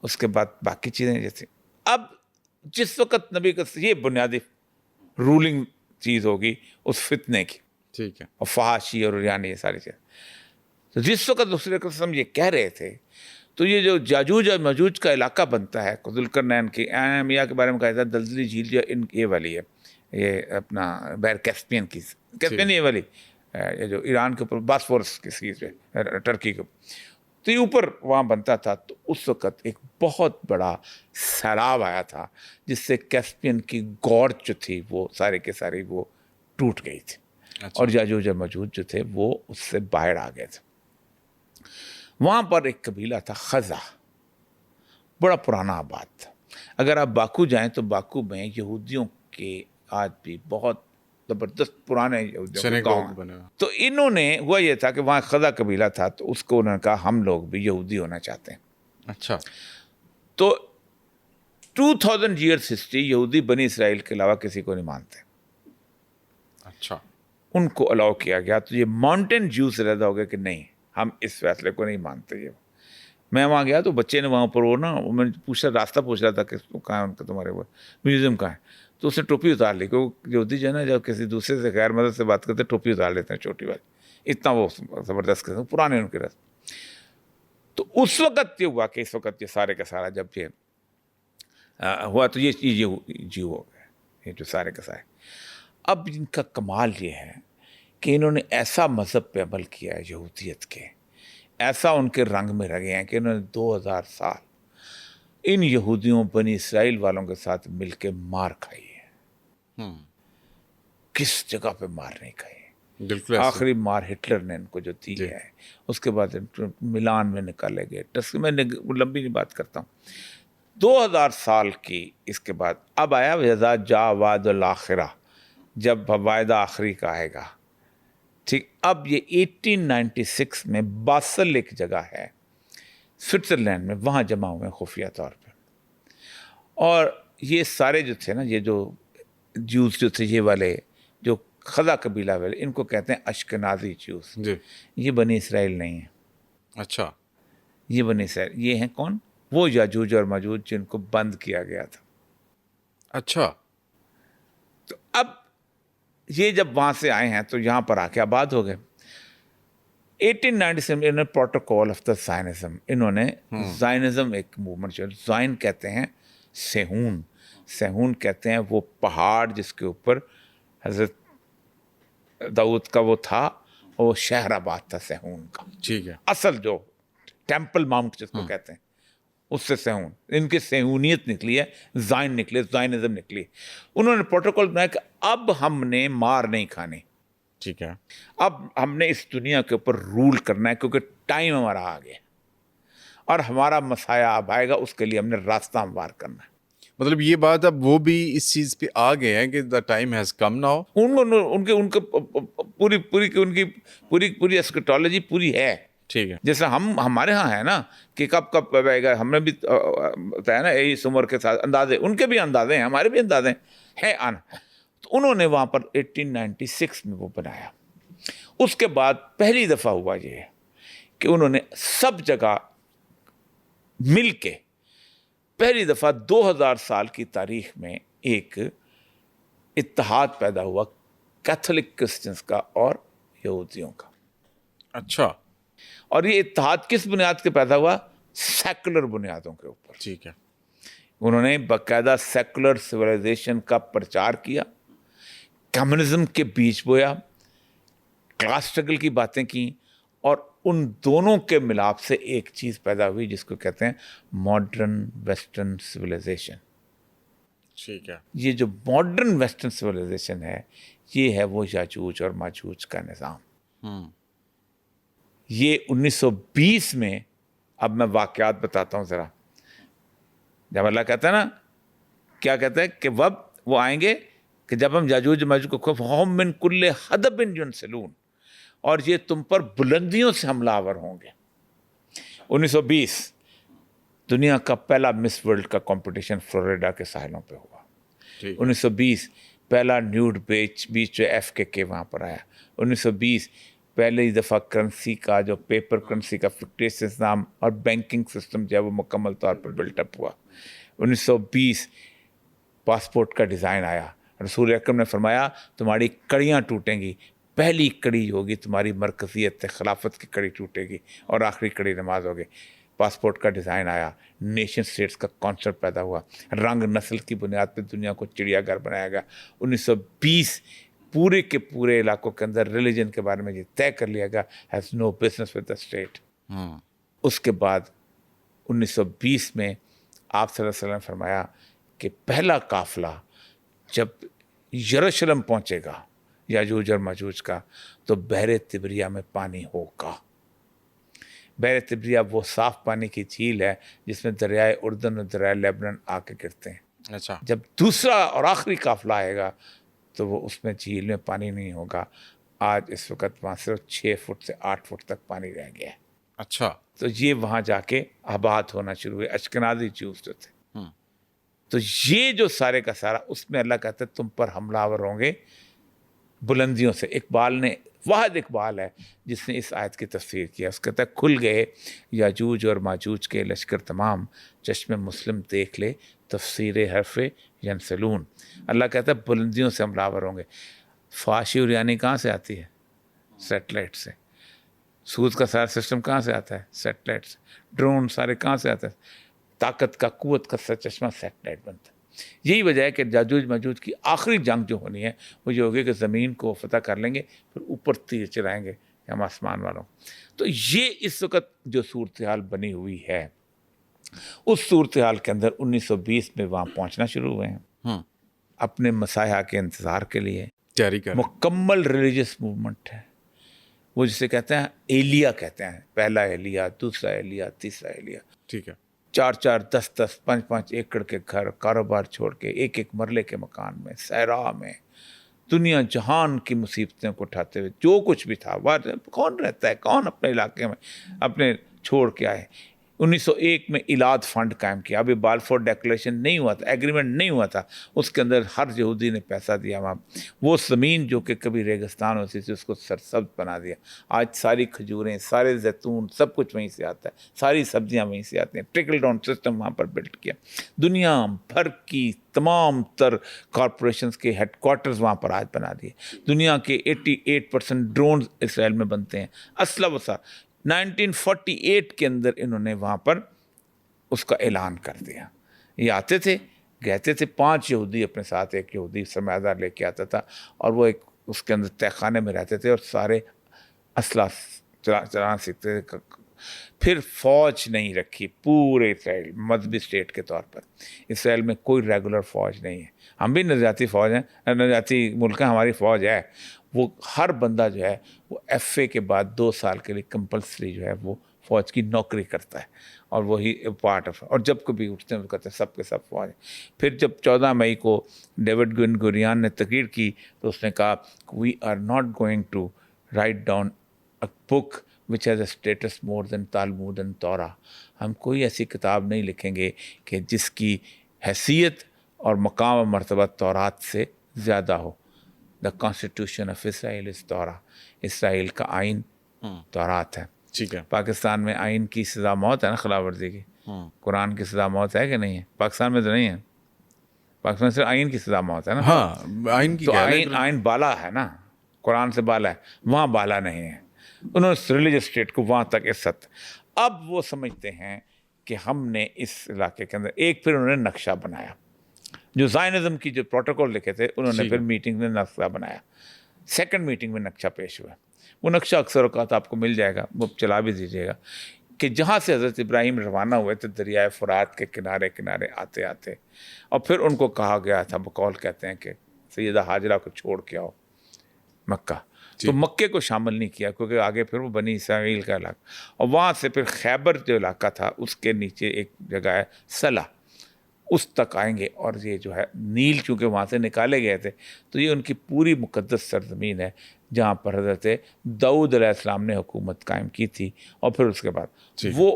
اس کے بعد باقی چیزیں جیسے اب جس وقت نبی کا یہ بنیادی رولنگ چیز ہوگی اس فتنے کی، ٹھیک ہے، اور فحاشی اور یعنی یہ ساری چیزیں، تو جس وقت رسول اکرم صلی اللہ علیہ وسلم یہ کہہ رہے تھے تو یہ جو جاجوج اور ماجوج کا علاقہ بنتا ہے ذوالقرنین کی میاں کے بارے میں کہا جاتا ہے دلدلی جھیل جو یہ والی ہے، یہ اپنا بحر کیسپین کی، کیسپین یہ والی یہ جو ایران کے اوپر باسفورس کی چیز ہے ٹرکی کے، تو یہ اوپر وہاں بنتا تھا، تو اس وقت ایک بہت بڑا سیلاب آیا تھا جس سے کیسپین کی گورج جو تھی وہ سارے کے سارے وہ ٹوٹ گئی تھی، اور یاجوج اور ماجوج جو تھے وہ اس سے باہر آ گئے تھے۔ وہاں پر ایک قبیلہ تھا خزا، بڑا پرانا آباد تھا۔ اگر آپ باکو جائیں تو باکو میں یہودیوں کے آج بھی بہت زبردست پرانے یہودیوں کے گاؤں بنے ہیں۔ تو انہوں نے ہوا یہ تھا کہ وہاں خزا قبیلہ تھا، تو اس کو انہوں نے کہا ہم لوگ بھی یہودی ہونا چاہتے ہیں۔ اچھا، تو 2000 ایئرس ہسٹری یہودی بنی اسرائیل کے علاوہ کسی کو نہیں مانتے، اچھا، ان کو الاؤ کیا گیا۔ تو یہ ماؤنٹین جیو سے رہتا ہو گیا کہ نہیں ہم اس فیصلے کو نہیں مانتے۔ یہ میں وہاں گیا تو بچے نے وہاں پر وہ نا میں نے پوچھا، راستہ پوچھ رہا تھا کہ کہاں ان کا تمہارے وہ میوزیم کہاں ہے، تو اس نے ٹوپی اتار لی، کیونکہ یہودی جو ہے نا جب کسی دوسرے سے غیر مدد سے بات کرتے ٹوپی اتار لیتے ہیں چھوٹی والی، اتنا وہ زبردست کرتے ہیں پرانے ان کے رسم۔ تو اس وقت یہ ہوا کہ اس وقت یہ سارے کا سارا جب یہ ہوا تو یہ جیو ہو گیا، یہ جو سارے کا سارے۔ اب ان کا کمال یہ ہے کہ انہوں نے ایسا مذہب پہ عمل کیا ہے یہودیت کے، ایسا ان کے رنگ میں رگے ہیں کہ انہوں نے 2000 سال ان یہودیوں بنی اسرائیل والوں کے ساتھ مل کے مار کھائی ہے۔ کس جگہ پہ مار نہیں کھائی ہے؟ بالکل آخری مار ہٹلر نے ان کو جو دی ہے، اس کے بعد ملان میں نکالے گئے، میں لمبی نہیں بات کرتا ہوں۔ 2000 سال کی اس کے بعد اب آیا وَإِذَا جَاءَ وَعْدُ الْآخِرَةِ، جب وعدہ آخری کا آئے گا، ٹھیک۔ اب یہ 1896 میں باسل ایک جگہ ہے سوئٹزرلینڈ میں، وہاں جمع ہوئے ہیں خفیہ طور پہ، اور یہ سارے جو تھے نا، یہ جو جوز جو تھے، یہ والے جو خزا قبیلہ والے، ان کو کہتے ہیں اشکنازی جوز۔ جی، یہ بنی اسرائیل نہیں ہے، اچھا، یہ بنی اسرائیل یہ ہیں کون؟ وہ یاجوج اور ماجوج جن کو بند کیا گیا تھا۔ اچھا، تو اب یہ جب وہاں سے آئے ہیں تو یہاں پر آ کے آباد ہو گئے۔ 1897 میں انہوں نے پروٹوکول آف دا زائنزم، انہوں نے زائنزم ایک موومنٹ، جو زائن کہتے ہیں سہون، سہون کہتے ہیں وہ پہاڑ جس کے اوپر حضرت داؤد کا وہ تھا، اور وہ شہر آباد تھا سہون کا، ٹھیک ہے، اصل جو ٹیمپل ماؤنٹ جس کو کہتے ہیں، اس سے سہون، ان کی سہونیت نکلی ہے، زائن نکلے، زائنزم نکلی۔ انہوں نے پروٹوکول بنایا کہ اب ہم نے مار نہیں کھانی، ٹھیک ہے، اب ہم نے اس دنیا کے اوپر رول کرنا ہے، کیونکہ ٹائم ہمارا آ گیا اور ہمارا مسایہ اب آئے گا، اس کے لیے ہم نے راستہ ہموار کرنا ہے۔ مطلب یہ بات اب وہ بھی اس چیز پہ آ گئے ہیں کہ the time has come now. ان کے پوری اسکیٹالوجی پوری ہے، ٹھیک ہے، جیسے ہمارے ہاں ہے نا کہ کب آئے گا، ہم نے بھی بتایا نا اس عمر کے ساتھ اندازے، ان کے بھی اندازے ہیں، ہمارے بھی اندازے ہیں آنا۔ تو انہوں نے وہاں پر 1896 میں وہ بنایا۔ اس کے بعد پہلی دفعہ ہوا یہ ہے کہ انہوں نے سب جگہ مل کے پہلی دفعہ 2000 سال کی تاریخ میں ایک اتحاد پیدا ہوا کیتھولک کرسچنز کا اور یہودیوں کا۔ اچھا، اور یہ اتحاد کس بنیاد کے پیدا ہوا؟ سیکولر بنیادوں کے اوپر۔ ٹھیک ہے، انہوں نے باقاعدہ سیکولر سویلائزیشن کا پرچار کیا، کمیونزم کے بیج بویا، کلاس اسٹرگل کی باتیں کی، اور ان دونوں کے ملاپ سے ایک چیز پیدا ہوئی جس کو کہتے ہیں ماڈرن ویسٹرن سویلائزیشن۔ ٹھیک ہے، یہ جو ماڈرن ویسٹرن سویلائزیشن ہے، یہ ہے وہ یاجوج اور ماجوج کا نظام۔ یہ 1920 میں، اب میں واقعات بتاتا ہوں ذرا، جب اللہ کہتا ہے نا، کیا کہتا ہے کہ وہ آئیں گے کہ جب ہم یاجوج ماجوج کو خوف من کل حدب ینسلون، اور یہ تم پر بلندیوں سے حملہ آور ہوں گے۔ 1920 دنیا کا پہلا مس ورلڈ کا کمپٹیشن فلوریڈا کے ساحلوں پہ ہوا۔ 1920 پہلا نیوڈ بیچ جو FKK وہاں پر آیا۔ 1920 पहली दफ़ा करंसी का जो पेपर करंसी का फिक्टिशियस नाम और बैंकिंग सिस्टम जो है वो मुकम्मल तौर पर बिल्टअप हुआ। 1920 पासपोर्ट का डिज़ाइन आया। रसूल अकरम ने फरमाया तुम्हारी कड़ियाँ टूटेंगी, पहली कड़ी होगी तुम्हारी मरकज़ियत खिलाफत की कड़ी टूटेगी और आखिरी कड़ी नमाज होगी। पासपोर्ट का डिज़ाइन आया, नेशन स्टेट्स का कॉन्सेप्ट पैदा हुआ, रंग नस्ल की बुनियाद पर दुनिया को चिड़ियाघर बनाया गया। 1920 पूरे के पूरे इलाकों के अंदर रिलीजन के बारे में ये तय कर लिया गया, has no business with the state. उसके बाद 1920 में आप सल्लल्लाहु अलैहि वसल्लम ने फरमाया कि पहला काफिला जब यरूशलेम पहुंचेगा याजूज और माजूज का, तो बहरे तिबरिया में पानी होगा। बहरे तिबरिया वो साफ पानी की झील है जिसमें दरियाए उर्दन और दरियाए लेबनान आके गिरते हैं। अच्छा, जब दूसरा और आखिरी काफिला आएगा तो वो उसमें झील में पानी नहीं होगा। आज इस वक्त वहाँ सिर्फ 6 फुट से 8 फुट तक पानी रह गया है। अच्छा, तो ये वहाँ जाके आबाद होना शुरू हुए अश्कनाज़ी ज्यूस जो थे। तो ये जो सारे का सारा, उसमें अल्लाह कहता है तुम पर हमलावर होंगे बुलंदियों से। इकबाल ने, वाहिद इकबाल है जिसने इस आयत की तफसीर किया। उसका कहता है खुल गए याजूज और माजूज के लश्कर तमाम, चश्मे मुस्लिम देख ले तफसीर हरफ़े यनसलून। अल्लाह कहता है बुलंदियों से हमलावर होंगे। फाशी और यानी कहाँ से आती है? सेटेलाइट से। सूद का सारा सिस्टम कहाँ से आता है? सेटेलाइट से। ड्रोन सारे कहाँ से आता है? ताकत का, कुव्वत का चश्मा सेटेलाइट बनता है। यही वजह है कि याजूज माजूज की आखिरी जंग जो होनी है वो ये होगी कि ज़मीन को फतह कर लेंगे, फिर ऊपर तीर चलाएंगे हम आसमान वालों। तो ये इस वक्त जो सूरत हाल बनी हुई है, उस सूरत हाल के अंदर 1920 में वहाँ पहुँचना शुरू हुए हैं अपने मसाया के इंतज़ार के लिए। तैयारी कर मुकम्मल रिलीजियस मूवमेंट है वो, जिसे कहते हैं एलिया कहते हैं। पहला एलिया, दूसरा एलिया, तीसरा एलिया। ठीक है। 4-4, 10-10, 5-5 एकड़ के घर, कारोबार छोड़ के एक मरले के मकान में, सहरा में, दुनिया जहान की मुसीबतों को उठाते हुए जो कुछ भी था, वह कौन रहता है, कौन अपने इलाके में अपने छोड़ के आए। 1901 में इलाद फंड कायम किया। अभी बालफोर डेक्लेरेशन नहीं हुआ था, एग्रीमेंट नहीं हुआ था, उसके अंदर हर यहूदी ने पैसा दिया। वहाँ वो ज़मीन जो कि कभी रेगिस्तान होती थी उसको सरसब्ज बना दिया। आज सारी खजूरें, सारे जैतून, सब कुछ वहीं से आता है, सारी सब्जियाँ वहीं से आती हैं। ट्रिकल डाउन सिस्टम वहाँ पर बिल्ड किया। दुनिया भर की तमाम तर कॉरपोरेशंस के हेडक्वार्टर्स वहाँ पर आज बना दिए। दुनिया के 88% ड्रोन इसराइल में बनते हैं। असला वसा 1948 के अंदर इन्होंने वहाँ पर उसका ऐलान कर दिया। ये आते थे, कहते थे 5 यहूदी अपने साथ, एक यहूदी सरमायादार लेके आता था और वो एक उसके अंदर तहखाने में रहते थे और सारे असला चलाना सीखते थे। फिर फ़ौज नहीं रखी पूरे इसराइल, मजहबी स्टेट के तौर पर। इसराइल में कोई रेगुलर फ़ौज नहीं है। हम भी नज़ाती फ़ौज हैं, नज़ाती मुल्क है, हमारी फ़ौज है। वो हर बंदा जो है वो FA के बाद 2 साल के लिए कंपल्सरी जो है वो फ़ौज की नौकरी करता है और वही पार्ट ऑफ। और जब कभी उठते हैं तो कहते हैं सब के सब फ़ौज। फिर जब 14 मई को डेविड गुन गुरियान ने तकरीर की तो उसने कहा we are not going to write down a book which has a status more than Talmud and Torah. हम कोई ऐसी किताब नहीं लिखेंगे कि जिसकी हैसियत और मकाम और मर्तबा तौरात से ज़्यादा हो। The constitution of Israel is तौरा। इसराइल का आइन तौरात है। ठीक है। पाकिस्तान में आइन की सज़ा मौत है ना, खिलाफ वर्जी की। कुरान की सज़ा मौत है कि नहीं है? पाकिस्तान में तो नहीं है। पाकिस्तान में सिर्फ आइन की सज़ा मौत है ना। हाँ, आइन की तो आइन बाला है ना, कुरान से बाला है, वहाँ बाला नहीं है। उन्होंने रिलीजियस स्टेट को वहाँ तक इज्जत। अब वो समझते हैं कि हमने इस इलाके के अंदर एक, फिर उन्होंने नक्शा बनाया। जो ज़ायनिज़्म की जो प्रोटोकॉल लिखे थे उन्होंने फिर मीटिंग में नक्शा बनाया। सेकंड मीटिंग में नक्शा पेश हुआ। वो नक्शा अक्सर औकात आपको मिल जाएगा, वो चला भी दीजिएगा, कि जहाँ से हज़रत इब्राहीम रवाना हुए थे दरियाए फ़ुरात के किनारे किनारे आते आते, और फिर उनको कहा गया था, बकौल कहते हैं कि सैयदा हाजरा को छोड़ के आओ मक्का। तो मक्के को शामिल नहीं किया क्योंकि आगे फिर वो बनी इसराइल का इलाका, और वहाँ से फिर खैबर जो इलाका था उसके नीचे एक जगह है सला, उस तक आएंगे। और ये जो है नील चूँकि वहाँ से निकाले गए थे तो ये उनकी पूरी मुक़द्दस सरज़मीन है जहाँ पर हज़रत दाऊद अलैहिस्सलाम ने हुकूमत कायम की थी। और फिर उसके बाद वो